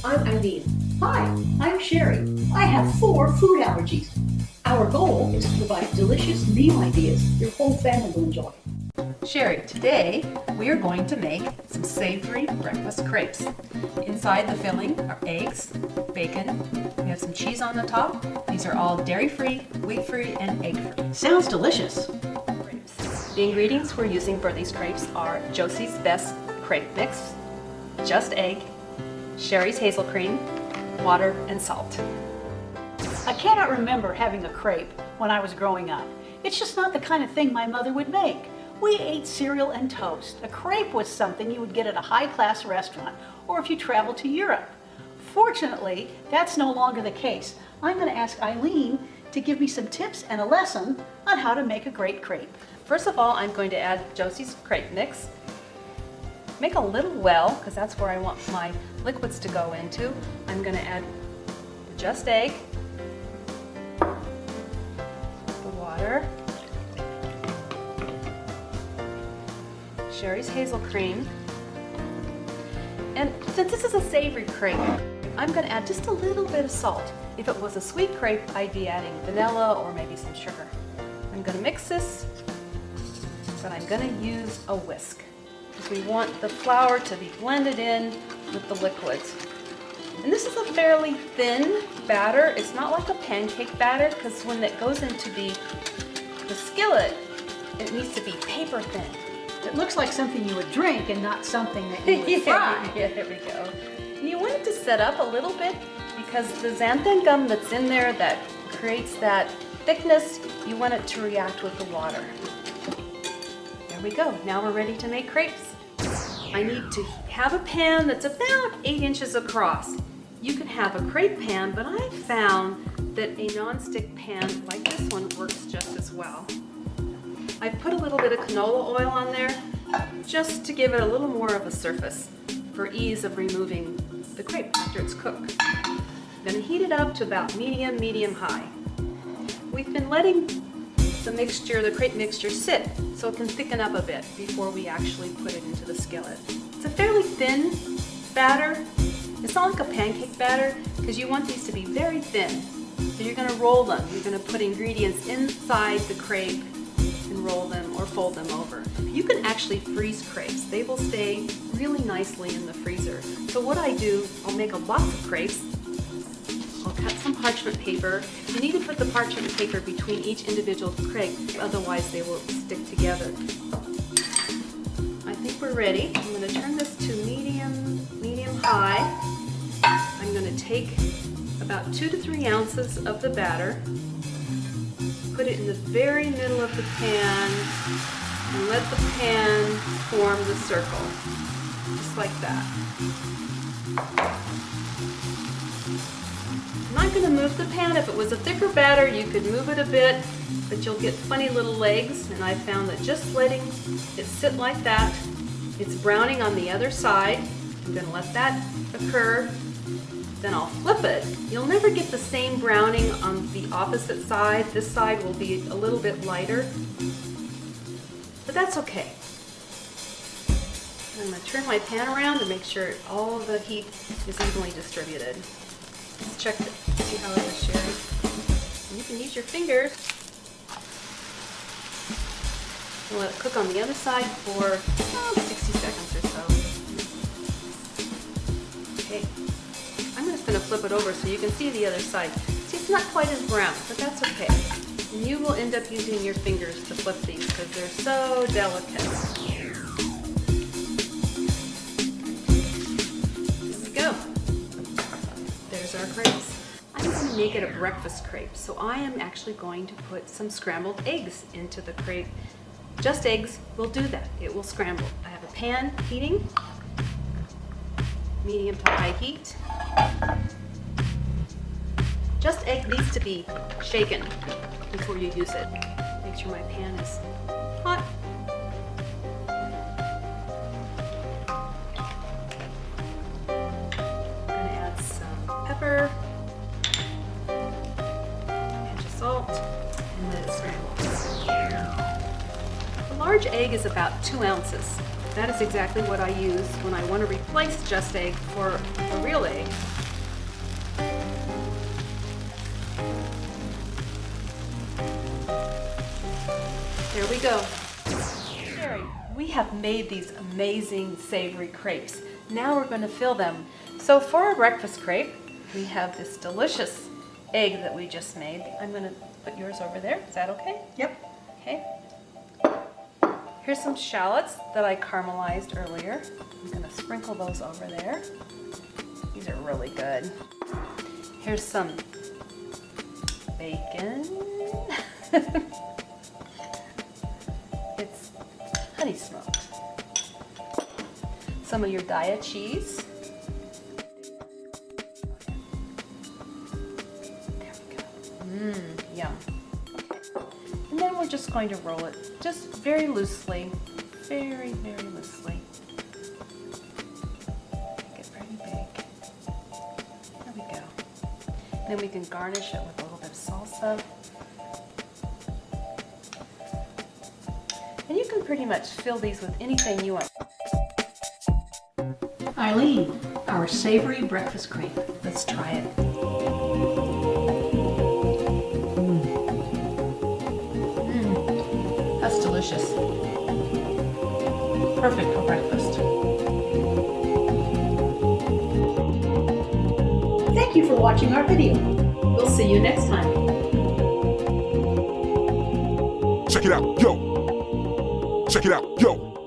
I'm Eileen. Hi, I'm Cheri. I have 4 food allergies. Our goal is to provide delicious meal ideas your whole family will enjoy. Cheri, today we are going to make some savory breakfast crepes. Inside the filling are eggs, bacon, we have some cheese on the top. These are all dairy-free, wheat-free, and egg-free. Sounds delicious. The ingredients we're using for these crepes are Josie's Best Crepe Mix, Just Egg, Cheri's HazelCream, water, and salt. I cannot remember having a crepe when I was growing up. It's just not the kind of thing my mother would make. We ate cereal and toast. A crepe was something you would get at a high-class restaurant or if you traveled to Europe. Fortunately, that's no longer the case. I'm going to ask Eileen to give me some tips and a lesson on how to make a great crepe. First of all, I'm going to add Josie's crepe mix. Make a little well, because that's where I want my liquids to go into. I'm going to add the Just Egg, the water, Cheri's HazelCream, and since this is a savory crepe, I'm going to add just a little bit of salt. If it was a sweet crepe, I'd be adding vanilla or maybe some sugar. I'm going to mix this, but I'm going to use a whisk. We want the flour to be blended in with the liquids. And this is a fairly thin batter. It's not like a pancake batter because when it goes into the skillet, it needs to be paper thin. It looks like something you would drink and not something that you would fry. Yeah, there we go. And you want it to set up a little bit because the xanthan gum that's in there that creates that thickness, you want it to react with the water. There we go. Now we're ready to make crepes. I need to have a pan that's about 8 inches across. You can have a crepe pan, but I found that a non-stick pan like this one works just as well. I put a little bit of canola oil on there just to give it a little more of a surface for ease of removing the crepe after it's cooked. I'm going to heat it up to about medium-high. We've been letting the crepe mixture sit so it can thicken up a bit before we actually put it into the skillet. It's a fairly thin batter. It's not like a pancake batter because you want these to be very thin. So you're going to roll them. You're going to put ingredients inside the crepe and roll them or fold them over. You can actually freeze crepes. They will stay really nicely in the freezer. So what I do, I'll make a box of crepes. I'll cut some parchment paper. You need to put the parchment paper between each individual crepe, otherwise they will stick together. I think we're ready. I'm going to turn this to medium-high. I'm going to take about 2 to 3 ounces of the batter, put it in the very middle of the pan, and let the pan form the circle, just like that. I'm not going to move the pan. If it was a thicker batter, you could move it a bit, but you'll get funny little legs, and I found that just letting it sit like that, it's browning on the other side. I'm going to let that occur. Then I'll flip it. You'll never get the same browning on the opposite side. This side will be a little bit lighter, but that's okay. I'm going to turn my pan around to make sure all of the heat is evenly distributed. Let's check it, see how it is, Cheri. You can use your fingers. And let it cook on the other side for 60 seconds or so. Okay, I'm just going to flip it over so you can see the other side. See, it's not quite as brown, but that's okay. And you will end up using your fingers to flip these because they're so delicate. Our crepes. I'm going to make it a breakfast crepe, so I am actually going to put some scrambled eggs into the crepe. Just eggs will do that. It will scramble. I have a pan heating, medium to high heat. Just egg needs to be shaken before you use it. Make sure my pan is hot. Pepper, pinch of salt, and let it scramble. A large egg is about 2 ounces. That is exactly what I use when I want to replace just egg for a real egg. There we go. Cheri, we have made these amazing savory crepes. Now we're going to fill them. So for our breakfast crepe, we have this delicious egg that we just made. I'm going to put yours over there. Is that okay? Yep. Okay. Here's some shallots that I caramelized earlier. I'm going to sprinkle those over there. These are really good. Here's some bacon. It's honey smoked. Some of your diet cheese. There we go. Yum. And then we're just going to roll it just very loosely, very, very loosely. Make it pretty big. There we go. Then we can garnish it with a little bit of salsa. And you can pretty much fill these with anything you want. Eileen, our savory breakfast crepe. Let's try it. That's delicious. Perfect for breakfast. Thank you for watching our video. We'll see you next time. Check it out, yo. Check it out, yo.